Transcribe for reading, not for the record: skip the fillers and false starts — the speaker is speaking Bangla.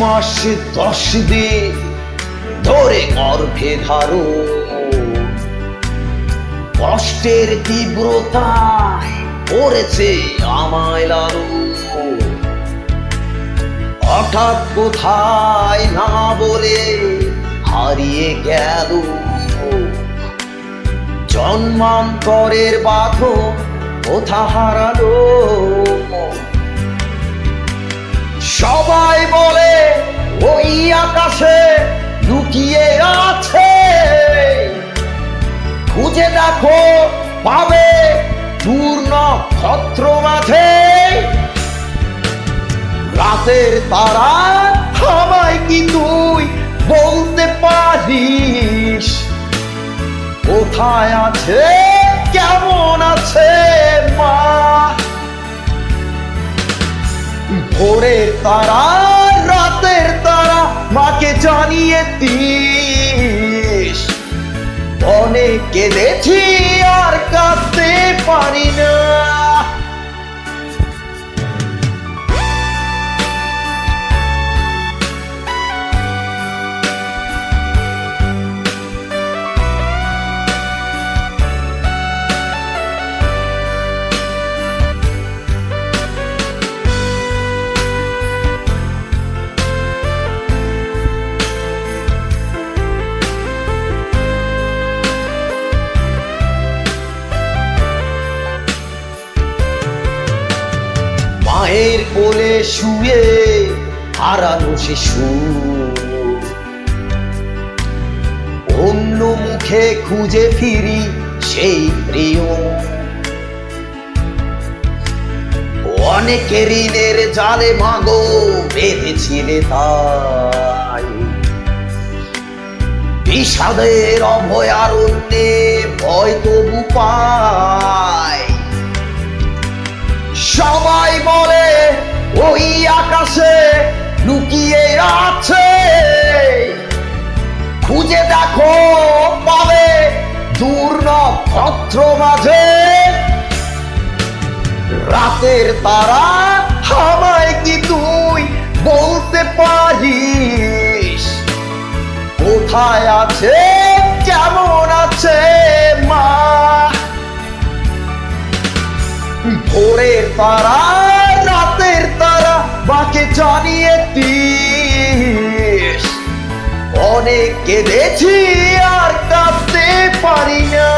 মাস 10 দিন ধরে গর্ভে ধারো, কষ্টের তীব্রতায় করেছে আমায় লালন। হঠাৎ কোথায় না বলে হারিয়ে গেল, জন্মান্তরের বাঁধন কোথা হারালো। সবাই বলে ওই আকাশে লুকিয়ে আছে, খুঁজে দেখো পাবে দূর নক্ষত্র মাঝে। রাতের তারা আমায় কি তুই বলতে পারিস, কোথায় আছে কেমন আছে মা। ভোরের তারা রাতের তারা মাকে জানিয়ে দিস, অনেক কেঁদেছি আর কাঁদতে পারি না। মায়ের কোলে শুয়ে হারানো শিশু, অন্য মুখে খুঁজে ফিরি সেই প্রিয়। অনেক ঋণের জালে মাগো বেঁধেছিলে তাই, বিষাদের অভয়ারণ্যে ভয় তবু পায়। সবাই বলে ওই আকাশে লুকিয়ে আছে, খুঁজে দেখো পাবে দূর নক্ষত্র মাঝে। রাতের তারা আমায় কি তুই বলতে পারিস, কোথায় আছে কেমন আছে মা। ভোরের তারা রাতের তারা মাকে জানিয়ে দিস, অনেক কেঁদেছি আর কাঁদতে পারি না।